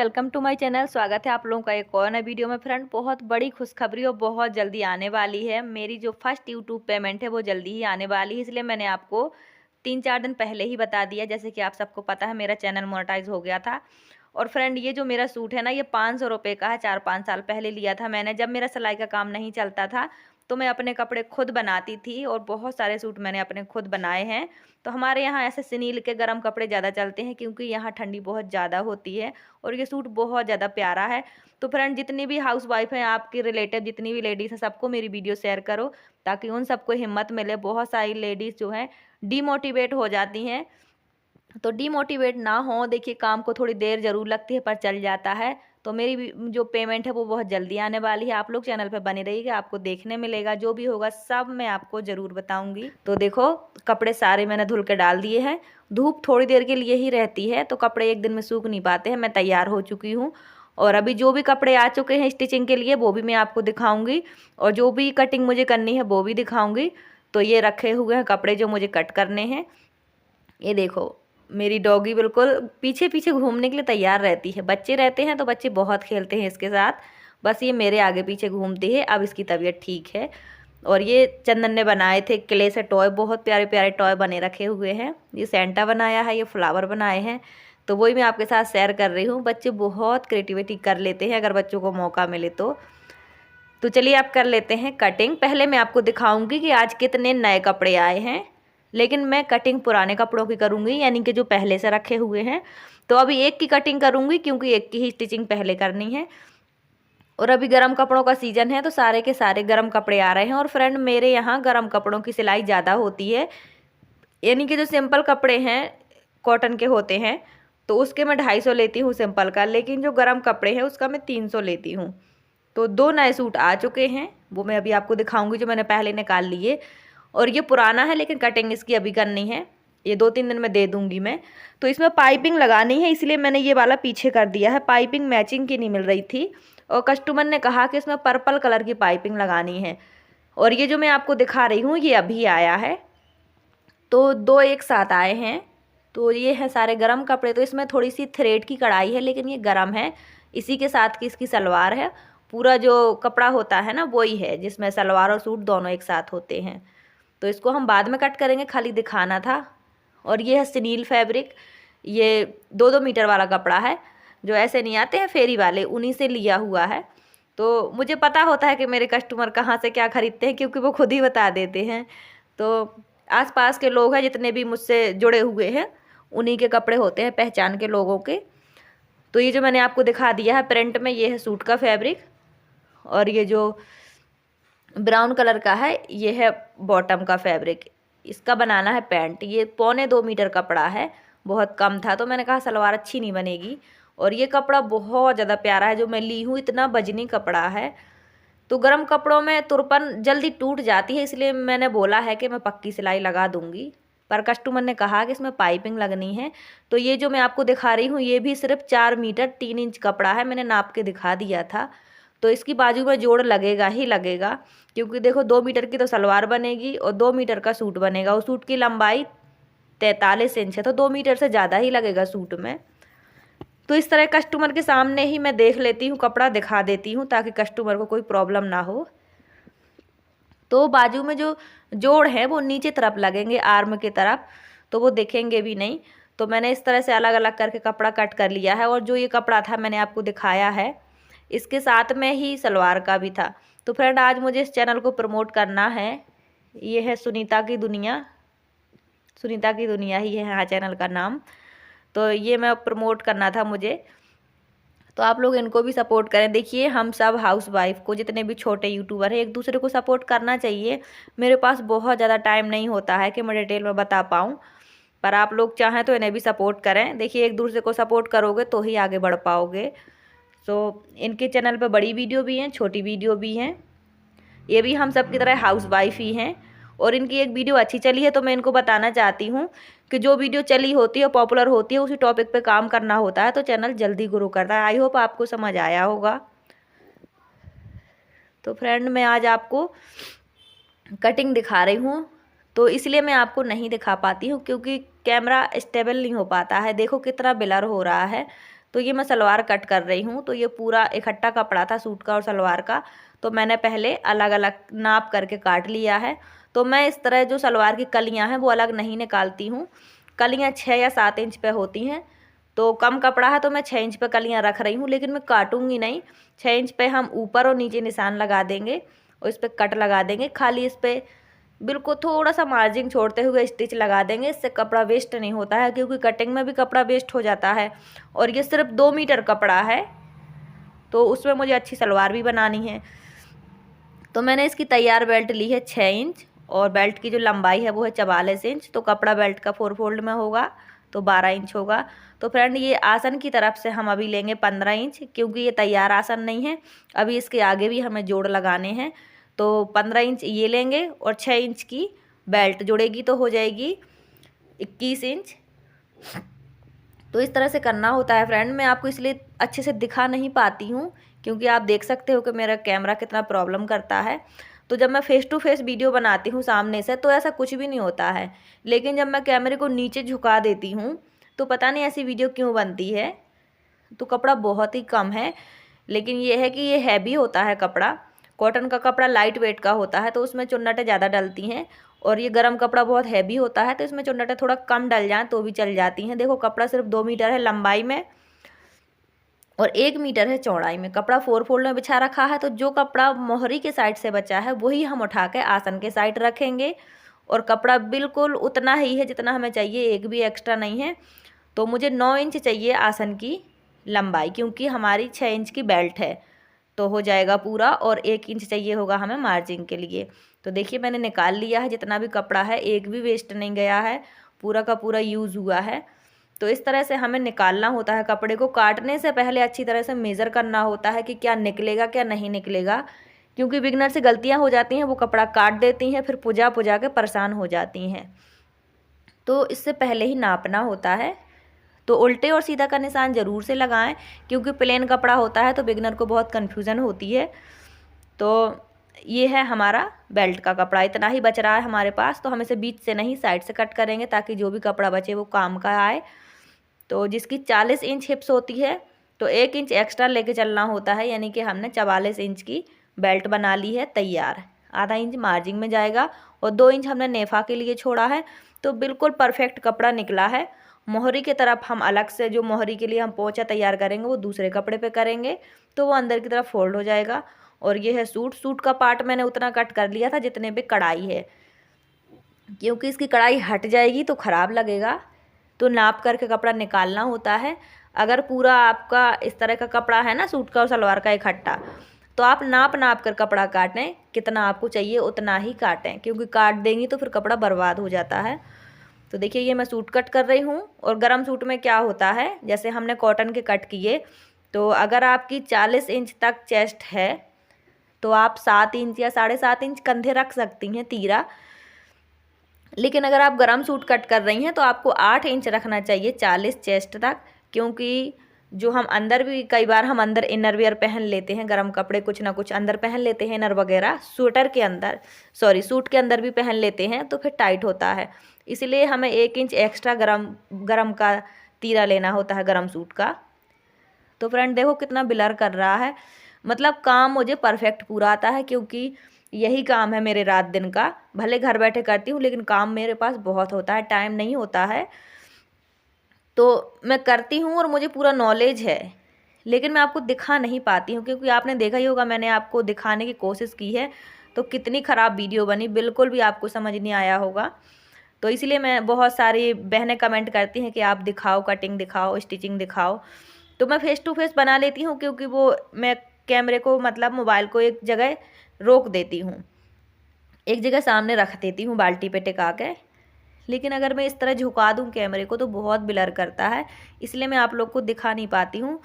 Welcome to my channel. स्वागत है आप लोगों का एक और नए वीडियो में। फ्रेंड, बहुत बड़ी खुशखबरी और बहुत जल्दी आने वाली है। मेरी जो फर्स्ट यूट्यूब पेमेंट है वो जल्दी ही आने वाली है, इसलिए मैंने आपको 3-4 दिन पहले ही बता दिया। जैसे कि आप सबको पता है, मेरा चैनल मोनेटाइज हो गया था। और फ्रेंड, ये जो मेरा सूट है ना, ये 500 रुपये का है। 4-5 साल पहले लिया था मैंने, जब मेरा सिलाई का काम नहीं चलता था। तो मैं अपने कपड़े खुद बनाती थी और बहुत सारे सूट मैंने अपने खुद बनाए हैं। तो हमारे यहाँ ऐसे सिनील के गर्म कपड़े ज़्यादा चलते हैं, क्योंकि यहाँ ठंडी बहुत ज़्यादा होती है। और ये सूट बहुत ज़्यादा प्यारा है। तो फ्रेंड, जितनी भी हाउस वाइफ हैं, आपके रिलेटिव जितनी भी लेडीज़ हैं, सबको मेरी वीडियो शेयर करो, ताकि उन सबको हिम्मत मिले। बहुत सारी लेडीज़ जो हैं डीमोटिवेट हो जाती हैं। तो डीमोटिवेट ना हो, देखिए काम को थोड़ी देर ज़रूर लगती है पर चल जाता है। तो मेरी जो पेमेंट है वो बहुत जल्दी आने वाली है। आप लोग चैनल पे बने रहिएगा, आपको देखने मिलेगा। जो भी होगा सब मैं आपको ज़रूर बताऊंगी। तो देखो, कपड़े सारे मैंने धुल के डाल दिए हैं। धूप थोड़ी देर के लिए ही रहती है, तो कपड़े एक दिन में सूख नहीं पाते हैं। मैं तैयार हो चुकी हूँ और अभी जो भी कपड़े आ चुके हैं स्टिचिंग के लिए वो भी मैं आपको दिखाऊंगी, और जो भी कटिंग मुझे करनी है वो भी दिखाऊंगी। तो ये रखे हुए हैं कपड़े जो मुझे कट करने हैं। ये देखो, मेरी डॉगी बिल्कुल पीछे पीछे घूमने के लिए तैयार रहती है। बच्चे रहते हैं तो बच्चे बहुत खेलते हैं इसके साथ, बस ये मेरे आगे पीछे घूमती है। अब इसकी तबीयत ठीक है। और ये चंदन ने बनाए थे क्ले से टॉय, बहुत प्यारे प्यारे टॉय बने रखे हुए हैं। ये सेंटा बनाया है, ये फ्लावर बनाए हैं। तो वही मैं आपके साथ शेयर कर रही हूँ। बच्चे बहुत क्रिएटिविटी कर लेते हैं अगर बच्चों को मौका मिले तो चलिए आप कर लेते हैं कटिंग। पहले मैं आपको दिखाऊंगी कि आज कितने नए कपड़े आए हैं, लेकिन मैं कटिंग पुराने कपड़ों की करूंगी, यानी कि जो पहले से रखे हुए हैं। तो अभी एक की कटिंग करूंगी, क्योंकि एक की ही स्टिचिंग पहले करनी है। और अभी गर्म कपड़ों का सीजन है, तो सारे के सारे गर्म कपड़े आ रहे हैं। और फ्रेंड, मेरे यहाँ गर्म कपड़ों की सिलाई ज़्यादा होती है, यानी कि जो सिंपल कपड़े हैं कॉटन के होते हैं तो उसके मैं 250 लेती हूँ सिंपल का, लेकिन जो गर्म कपड़े हैं उसका मैं 300 लेती हूँ। तो 2 नए सूट आ चुके हैं, वो मैं अभी आपको दिखाऊंगी, जो मैंने पहले निकाल लिए। और ये पुराना है, लेकिन कटिंग इसकी अभी करनी है, ये 2-3 दिन में दे दूंगी मैं। तो इसमें पाइपिंग लगानी है, इसलिए मैंने ये वाला पीछे कर दिया है। पाइपिंग मैचिंग की नहीं मिल रही थी, और कस्टमर ने कहा कि इसमें पर्पल कलर की पाइपिंग लगानी है। और ये जो मैं आपको दिखा रही हूँ ये अभी आया है, तो 2 एक साथ आए हैं। तो ये है सारे गरम कपड़े। तो इसमें थोड़ी सी थ्रेड की कढ़ाई है, लेकिन ये गरम है। इसी के साथ की इसकी सलवार है। पूरा जो कपड़ा होता है ना वही है, जिसमें सलवार और सूट दोनों एक साथ होते हैं। तो इसको हम बाद में कट करेंगे, खाली दिखाना था। और ये है सिनील फैब्रिक। ये 2-2 मीटर वाला कपड़ा है, जो ऐसे नहीं आते हैं फेरी वाले, उन्हीं से लिया हुआ है। तो मुझे पता होता है कि मेरे कस्टमर कहाँ से क्या खरीदते हैं, क्योंकि वो खुद ही बता देते हैं। तो आसपास के लोग हैं जितने भी मुझसे जुड़े हुए हैं, उन्हीं के कपड़े होते हैं, पहचान के लोगों के। तो ये जो मैंने आपको दिखा दिया है प्रिंट में, ये है सूट का फैब्रिक। और ये जो ब्राउन कलर का है ये है बॉटम का फैब्रिक। इसका बनाना है पैंट। ये 1.25 मीटर कपड़ा है, बहुत कम था, तो मैंने कहा सलवार अच्छी नहीं बनेगी। और ये कपड़ा बहुत ज़्यादा प्यारा है जो मैं ली हूँ, इतना वजनी कपड़ा है। तो गर्म कपड़ों में तुरपन जल्दी टूट जाती है, इसलिए मैंने बोला है कि मैं पक्की सिलाई लगा दूंगी। पर कस्टमर ने कहा कि इसमें पाइपिंग लगनी है। तो ये जो मैं आपको दिखा रही हूँ ये भी सिर्फ 4 मीटर 3 इंच कपड़ा है, मैंने नाप के दिखा दिया था। तो इसकी बाजू में जोड़ लगेगा ही लगेगा, क्योंकि देखो 2 मीटर की तो सलवार बनेगी और 2 मीटर का सूट बनेगा। उस सूट की लंबाई 43 इंच है, तो 2 मीटर से ज़्यादा ही लगेगा सूट में। तो इस तरह कस्टमर के सामने ही मैं देख लेती हूँ, कपड़ा दिखा देती हूँ, ताकि कस्टमर को कोई प्रॉब्लम ना हो। तो बाजू में जो जोड़ है वो नीचे तरफ लगेंगे, आर्म की तरफ, तो वो देखेंगे भी नहीं। तो मैंने इस तरह से अलग अलग करके कपड़ा कट कर लिया है। और जो ये कपड़ा था मैंने आपको दिखाया है, इसके साथ में ही सलवार का भी था। तो फ्रेंड, आज मुझे इस चैनल को प्रमोट करना है। ये है सुनीता की दुनिया, सुनीता की दुनिया ही है हाँ चैनल का नाम। तो ये मैं प्रमोट करना था मुझे, तो आप लोग इनको भी सपोर्ट करें। देखिए, हम सब हाउस वाइफ को, जितने भी छोटे यूट्यूबर हैं, एक दूसरे को सपोर्ट करना चाहिए। मेरे पास बहुत ज़्यादा टाइम नहीं होता है कि मैं डिटेल में बता पाऊँ, पर आप लोग चाहें तो इन्हें भी सपोर्ट करें। देखिए, एक दूसरे को सपोर्ट करोगे तो ही आगे बढ़ पाओगे। तो इनके चैनल पर बड़ी वीडियो भी हैं, छोटी वीडियो भी हैं। ये भी हम सब की तरह हाउस वाइफ ही हैं। और इनकी एक वीडियो अच्छी चली है, तो मैं इनको बताना चाहती हूँ कि जो वीडियो चली होती है, पॉपुलर होती है, उसी टॉपिक पे काम करना होता है, तो चैनल जल्दी ग्रो करता है। आई होप आपको समझ आया होगा। तो फ्रेंड, मैं आज आपको कटिंग दिखा रही हूँ, तो इसलिए मैं आपको नहीं दिखा पाती हूँ, क्योंकि कैमरा स्टेबल नहीं हो पाता है। देखो कितना ब्लर हो रहा है, तो ये मैं सलवार कट कर रही हूँ। तो ये पूरा इकट्ठा कपड़ा था सूट का और सलवार का, तो मैंने पहले अलग अलग नाप करके काट लिया है। तो मैं इस तरह जो सलवार की कलियाँ हैं वो अलग नहीं निकालती हूँ। कलियाँ 6 या 7 इंच पे होती हैं, तो कम कपड़ा है तो मैं 6 इंच पे कलियाँ रख रही हूँ, लेकिन मैं काटूंगी नहीं। 6 इंच पे हम ऊपर और नीचे निशान लगा देंगे और इस पर कट लगा देंगे। खाली इस पर बिल्कुल थोड़ा सा मार्जिन छोड़ते हुए स्टिच लगा देंगे। इससे कपड़ा वेस्ट नहीं होता है, क्योंकि कटिंग में भी कपड़ा वेस्ट हो जाता है। और ये सिर्फ 2 मीटर कपड़ा है, तो उसमें मुझे अच्छी सलवार भी बनानी है। तो मैंने इसकी तैयार बेल्ट ली है 6 इंच, और बेल्ट की जो लंबाई है वो है 44 इंच। तो कपड़ा बेल्ट का 4 फोल्ड में होगा तो 12 इंच होगा। तो फ्रेंड ये आसन की तरफ से हम अभी लेंगे 15 इंच, क्योंकि ये तैयार आसन नहीं है, अभी इसके आगे भी हमें जोड़ लगाने हैं। तो 15 इंच ये लेंगे और 6 इंच की बेल्ट जुड़ेगी तो हो जाएगी 21 इंच। तो इस तरह से करना होता है फ्रेंड। मैं आपको इसलिए अच्छे से दिखा नहीं पाती हूँ, क्योंकि आप देख सकते हो कि मेरा कैमरा कितना प्रॉब्लम करता है। तो जब मैं फेस टू फेस वीडियो बनाती हूँ सामने से तो ऐसा कुछ भी नहीं होता है, लेकिन जब मैं कैमरे को नीचे झुका देती हूँ तो पता नहीं ऐसी वीडियो क्यों बनती है। तो कपड़ा बहुत ही कम है, लेकिन ये है कि ये हैवी होता है कपड़ा। कॉटन का कपड़ा लाइट वेट का होता है, तो उसमें चुन्नटें ज़्यादा डलती हैं, और ये गर्म कपड़ा बहुत हैवी होता है, तो इसमें चुन्नटें थोड़ा कम डल जाएँ तो भी चल जाती हैं। देखो कपड़ा सिर्फ 2 मीटर है लंबाई में और 1 मीटर है चौड़ाई में। कपड़ा 4 फोल्ड में बिछा रखा है, तो जो कपड़ा मोहरी के साइड से बचा है वही हम उठा के आसन के साइड रखेंगे। और कपड़ा बिल्कुल उतना ही है जितना हमें चाहिए, एक भी एक्स्ट्रा नहीं है। तो मुझे 9 इंच चाहिए आसन की लंबाई, क्योंकि हमारी 6 इंच की बेल्ट है तो हो जाएगा पूरा, और 1 इंच चाहिए होगा हमें मार्जिन के लिए। तो देखिए मैंने निकाल लिया है जितना भी कपड़ा है, एक भी वेस्ट नहीं गया है, पूरा का पूरा यूज़ हुआ है। तो इस तरह से हमें निकालना होता है कपड़े को। काटने से पहले अच्छी तरह से मेज़र करना होता है कि क्या निकलेगा क्या नहीं निकलेगा, क्योंकि बिगनर से गलतियां हो जाती हैं, वो कपड़ा काट देती हैं, फिर पुजा पुजा के परेशान हो जाती हैं। तो इससे पहले ही नापना होता है। तो उल्टे और सीधा का निशान ज़रूर से लगाएं, क्योंकि प्लेन कपड़ा होता है तो बिगनर को बहुत कन्फ्यूज़न होती है। तो ये है हमारा बेल्ट का कपड़ा, इतना ही बच रहा है हमारे पास। तो हम इसे बीच से नहीं साइड से कट करेंगे, ताकि जो भी कपड़ा बचे वो काम का आए। तो जिसकी 40 इंच हिप्स होती है तो 1 इंच एक्स्ट्रा लेके चलना होता है, यानी कि हमने 44 इंच की बेल्ट बना ली है तैयार। आधा इंच मार्जिन में जाएगा और 2 इंच हमने नेफा के लिए छोड़ा है। तो बिल्कुल परफेक्ट कपड़ा निकला है। मोहरी की तरफ हम अलग से, जो मोहरी के लिए हम पोंचा तैयार करेंगे वो दूसरे कपड़े पे करेंगे, तो वो अंदर की तरफ फोल्ड हो जाएगा। और ये है सूट। सूट का पार्ट मैंने उतना कट कर लिया था जितने पे कढ़ाई है, क्योंकि इसकी कढ़ाई हट जाएगी तो ख़राब लगेगा। तो नाप करके कपड़ा निकालना होता है। अगर पूरा आपका इस तरह का कपड़ा है ना, सूट का और सलवार का इकट्ठा, तो आप नाप नाप कर कपड़ा काटें, कितना आपको चाहिए उतना ही काटें, क्योंकि काट देंगी तो फिर कपड़ा बर्बाद हो जाता है। तो देखिए ये मैं सूट कट कर रही हूँ। और गर्म सूट में क्या होता है, जैसे हमने कॉटन के कट किए, तो अगर आपकी 40 इंच तक चेस्ट है तो आप 7 इंच या 7.5 इंच कंधे रख सकती हैं तीरा। लेकिन अगर आप गरम सूट कट कर रही हैं तो आपको 8 इंच रखना चाहिए 40 चेस्ट तक, क्योंकि जो हम अंदर भी, कई बार हम अंदर इनर वेयर पहन लेते हैं, गरम कपड़े कुछ ना कुछ अंदर पहन लेते हैं, इनर वगैरह स्वेटर के अंदर, सॉरी सूट के अंदर भी पहन लेते हैं, तो फिर टाइट होता है। इसलिए हमें 1 इंच एक्स्ट्रा गरम का तीरा लेना होता है गरम सूट का। तो फ्रेंड देखो कितना ब्लर कर रहा है, मतलब काम मुझे परफेक्ट पूरा आता है, क्योंकि यही काम है मेरे रात दिन का। भले घर बैठे करती हूँ, लेकिन काम मेरे पास बहुत होता है, टाइम नहीं होता है। तो मैं करती हूँ और मुझे पूरा नॉलेज है, लेकिन मैं आपको दिखा नहीं पाती हूँ, क्योंकि आपने देखा ही होगा मैंने आपको दिखाने की कोशिश की है तो कितनी ख़राब वीडियो बनी, बिल्कुल भी आपको समझ नहीं आया होगा। तो इसलिए मैं, बहुत सारी बहनें कमेंट करती हैं कि आप दिखाओ, कटिंग दिखाओ, स्टिचिंग दिखाओ। तो मैं फेस टू फेस बना लेती हूँ, क्योंकि वो मैं कैमरे को, मतलब मोबाइल को एक जगह रोक देती हूँ, एक जगह सामने रख देती हूँ बाल्टी पे टिका के। लेकिन अगर मैं इस तरह झुका दूँ कैमरे को तो बहुत ब्लर करता है, इसलिए मैं आप लोग को दिखा नहीं पाती हूँ।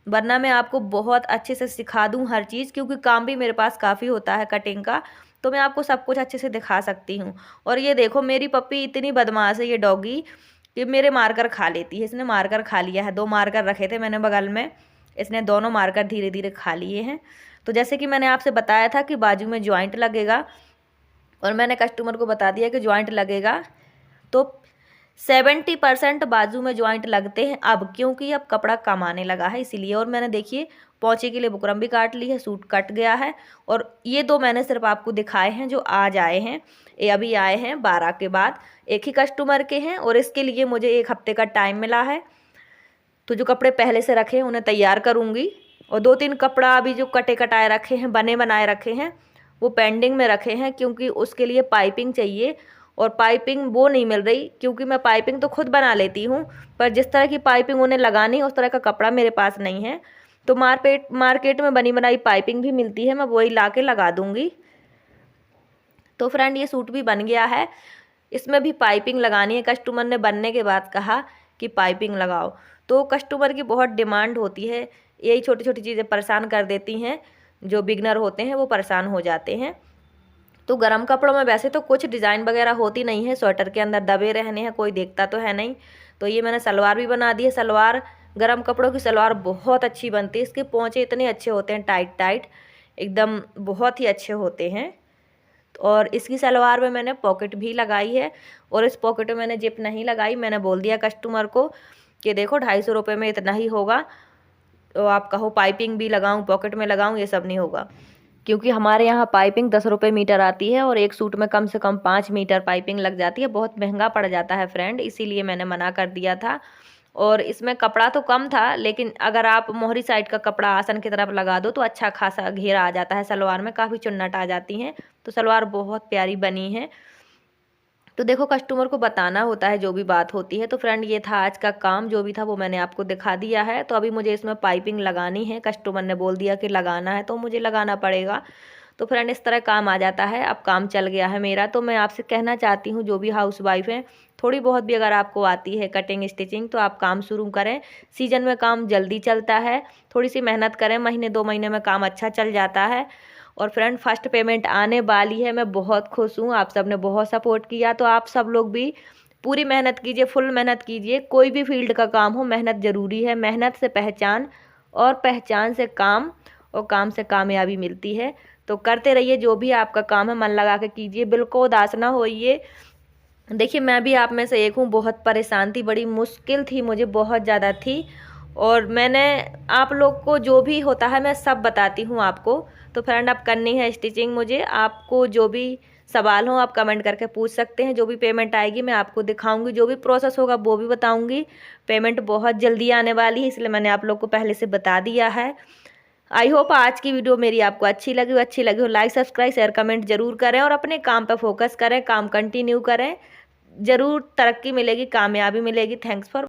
वरना मैं आपको बहुत अच्छे से सिखा दूँ हर चीज़, क्योंकि काम भी मेरे पास काफ़ी होता है कटिंग का, तो मैं आपको सब कुछ अच्छे से दिखा सकती हूँ। और ये देखो मेरी पप्पी इतनी बदमाश है ये डॉगी, कि मेरे मार्कर खा लेती है। इसने मार्कर खा लिया है, 2 मार्कर रखे थे मैंने बगल में, इसने दोनों मार्कर धीरे धीरे खा लिए हैं। तो जैसे कि मैंने आपसे बताया था कि बाजू में जॉइंट लगेगा, और मैंने कस्टमर को बता दिया कि जॉइंट लगेगा तो 70% बाजू में ज्वाइंट लगते हैं अब, क्योंकि अब कपड़ा कम आने लगा है इसीलिए। और मैंने देखिए पोंचे के लिए बुकरम भी काट ली है, सूट कट गया है। और ये 2 मैंने सिर्फ आपको दिखाए हैं जो आज आए हैं, ये अभी आए हैं 12 के बाद, एक ही कस्टमर के हैं और इसके लिए मुझे 1 हफ्ते का टाइम मिला है। तो जो कपड़े पहले से रखे हैं उन्हें तैयार करूँगी, और 2-3 कपड़ा अभी जो कटे कटाए रखे हैं, बने बनाए रखे हैं, वो पेंडिंग में रखे हैं, क्योंकि उसके लिए पाइपिंग चाहिए। और पाइपिंग वो नहीं मिल रही, क्योंकि मैं पाइपिंग तो खुद बना लेती हूँ, पर जिस तरह की पाइपिंग उन्हें लगानी है उस तरह का कपड़ा मेरे पास नहीं है। तो मार्केट में बनी बनाई पाइपिंग भी मिलती है, मैं वही ला के लगा दूँगी। तो फ्रेंड ये सूट भी बन गया है, इसमें भी पाइपिंग लगानी है। कस्टमर ने बनने के बाद कहा कि पाइपिंग लगाओ, तो कस्टमर की बहुत डिमांड होती है। यही छोटी छोटी चीज़ें परेशान कर देती हैं, जो बिगनर होते हैं वो परेशान हो जाते हैं। तो गर्म कपड़ों में वैसे तो कुछ डिज़ाइन वगैरह होती नहीं है, स्वेटर के अंदर दबे रहने हैं, कोई देखता तो है नहीं। तो ये मैंने सलवार भी बना दी है। सलवार गर्म कपड़ों की सलवार बहुत अच्छी बनती है, इसके पोंचे इतने अच्छे होते हैं, टाइट टाइट एकदम बहुत ही अच्छे होते हैं। और इसकी सलवार में मैंने पॉकेट भी लगाई है, और इस पॉकेट में मैंने जिप नहीं लगाई। मैंने बोल दिया कस्टमर को कि देखो 250 रुपये में इतना ही होगा, तो आप कहो पाइपिंग भी लगाऊं, पॉकेट में लगाऊं, ये सब नहीं होगा, क्योंकि हमारे यहाँ पाइपिंग 10 रुपये मीटर आती है, और एक सूट में कम से कम 5 मीटर पाइपिंग लग जाती है, बहुत महंगा पड़ जाता है फ्रेंड, इसीलिए मैंने मना कर दिया था। और इसमें कपड़ा तो कम था, लेकिन अगर आप मोहरी साइड का कपड़ा आसन की तरफ लगा दो तो अच्छा खासा घेरा आ जाता है सलवार में, काफ़ी चुन्नट आ जाती हैं। तो सलवार बहुत प्यारी बनी है। तो देखो कस्टमर को बताना होता है जो भी बात होती है। तो फ्रेंड ये था आज का काम, जो भी था वो मैंने आपको दिखा दिया है। तो अभी मुझे इसमें पाइपिंग लगानी है, कस्टमर ने बोल दिया कि लगाना है तो मुझे लगाना पड़ेगा। तो फ्रेंड इस तरह काम आ जाता है, अब काम चल गया है मेरा। तो मैं आपसे कहना चाहती हूँ जो भी हाउसवाइफ हैं, थोड़ी बहुत भी अगर आपको आती है कटिंग स्टिचिंग तो आप काम शुरू करें। सीजन में काम जल्दी चलता है, थोड़ी सी मेहनत करें, महीने 2 महीने में काम अच्छा चल जाता है। और फ्रेंड फर्स्ट पेमेंट आने वाली है, मैं बहुत खुश हूँ, आप सब ने बहुत सपोर्ट किया। तो आप सब लोग भी पूरी मेहनत कीजिए, फुल मेहनत कीजिए। कोई भी फील्ड का काम हो, मेहनत ज़रूरी है। मेहनत से पहचान, और पहचान से काम, और काम से कामयाबी मिलती है। तो करते रहिए, जो भी आपका काम है मन लगा के कीजिए, बिल्कुल उदास ना होइए। देखिए मैं भी आप में से एक हूँ, बहुत परेशान थी, बड़ी मुश्किल थी, मुझे बहुत ज़्यादा थी। और मैंने आप लोग को जो भी होता है मैं सब बताती हूँ आपको। तो फ्रेंड अब करनी है स्टिचिंग मुझे। आपको जो भी सवाल हो आप कमेंट करके पूछ सकते हैं। जो भी पेमेंट आएगी मैं आपको दिखाऊंगी, जो भी प्रोसेस होगा वो भी बताऊंगी। पेमेंट बहुत जल्दी आने वाली है, इसलिए मैंने आप लोग को पहले से बता दिया है। आई होप आज की वीडियो मेरी आपको अच्छी लगी हो लाइक सब्सक्राइब शेयर कमेंट जरूर करें, और अपने काम पर फोकस करें, काम कंटिन्यू करें, ज़रूर तरक्की मिलेगी, कामयाबी मिलेगी। Thanks for